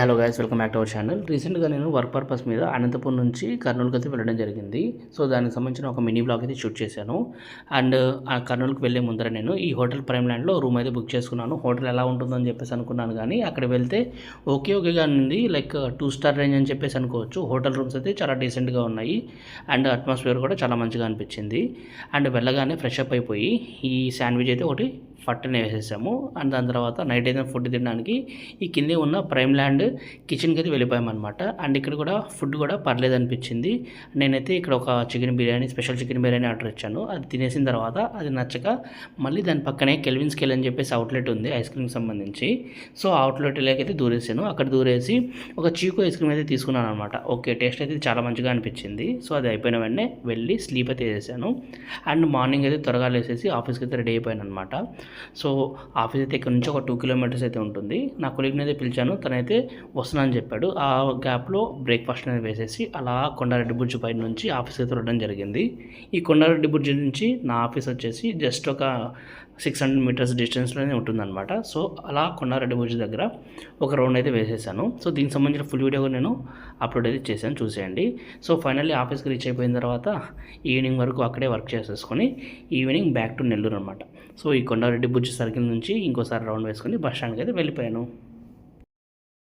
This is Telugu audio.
Hello guys, welcome back to our channel. రీసెంట్గా నేను వర్క్ పర్పస్ మీద అనంతపురం నుంచి కర్నూలుకి అయితే వెళ్ళడం జరిగింది. సో దానికి సంబంధించిన ఒక మినీ బ్లాగ్ అయితే షూట్ చేశాను. అండ్ ఆ కర్నూలుకి వెళ్ళే ముందర నేను ఈ హోటల్ ప్రైమ్ ల్యాండ్లో రూమ్ అయితే బుక్ చేసుకున్నాను. హోటల్ ఎలా ఉంటుందని చెప్పేసి అనుకున్నాను, కానీ అక్కడ వెళ్తే ఓకేగా ఉంది. లైక్ 2 స్టార్ రేంజ్ అని చెప్పేసి అనుకోవచ్చు. హోటల్ రూమ్స్ అయితే చాలా డీసెంట్గా ఉన్నాయి అండ్ అట్మాస్ఫియర్ కూడా చాలా మంచిగా అనిపించింది. అండ్ వెళ్ళగానే ఫ్రెష్ అప్ అయిపోయి ఈ శాండ్విచ్ అయితే ఒకటి పట్టునే వేసేసాము. అండ్ దాని తర్వాత నైట్ అయితే ఫుడ్ తినడానికి ఈ కిందే ఉన్న ప్రైమ్ ల్యాండ్ కిచెన్కి అయితే వెళ్ళిపోయామన్నమాట. అండ్ ఇక్కడ కూడా ఫుడ్ కూడా పర్లేదు అనిపించింది. నేనైతే ఇక్కడ ఒక స్పెషల్ చికెన్ బిర్యానీ ఆర్డర్ ఇచ్చాను. అది తినేసిన తర్వాత అది నచ్చక మళ్ళీ దాని పక్కనే కెల్విన్ స్కేల్ అని చెప్పేసి అవుట్లెట్ ఉంది ఐస్ క్రీమ్ సంబంధించి. సో అవుట్లెట్లోకి అయితే దూరేసాను. అక్కడ దూరేసి ఒక చీకు ఐస్ క్రీమ్ అయితే తీసుకున్నాను అనమాట. ఓకే, టేస్ట్ అయితే చాలా మంచిగా అనిపించింది. సో అది అయిపోయిన వెంటనే వెళ్ళి స్లీప్ అయితే చేశాను. అండ్ మార్నింగ్ అయితే త్వరగా లేసేసి ఆఫీస్కి అయితే రెడీ అయిపోయాను అనమాట. సో ఆఫీస్ అయితే ఇక్కడ నుంచి ఒక 2 కిలోమీటర్స్ అయితే ఉంటుంది. నా కొలీగ్ని అయితే పిలిచాను, తనైతే వస్తున్నా అని చెప్పాడు. ఆ గ్యాప్లో బ్రేక్ఫాస్ట్ అనేది వేసేసి అలా కొండారెడ్డి బ్రిడ్జ్ పైన నుంచి ఆఫీస్ అయితే వెళ్ళడం జరిగింది. ఈ కొండారెడ్డి బ్రిడ్జ్ నుంచి నా ఆఫీస్ వచ్చేసి జస్ట్ ఒక 600 మీటర్స్ డిస్టెన్స్లోనే ఉంటుందన్నమాట. సో అలా కొండారెడ్డి బ్రిడ్జ్ దగ్గర ఒక రౌండ్ అయితే వేసేసాను. సో దీనికి సంబంధించిన ఫుల్ వీడియో నేను అప్లోడ్ అయితే చేశాను, చూసేయండి. సో ఫైనల్లీ ఆఫీస్కి రీచ్ అయిపోయిన తర్వాత ఈవినింగ్ వరకు అక్కడే వర్క్ చేసేసుకొని ఈవినింగ్ బ్యాక్ టు నెల్లూరు అనమాట. సో ఈ కొండారెడ్డి బ్రిడ్జ్ సర్కిల్ నుంచి ఇంకోసారి రౌండ్ వేసుకొని బస్ స్టాండ్కి అయితే వెళ్ళిపోయాను.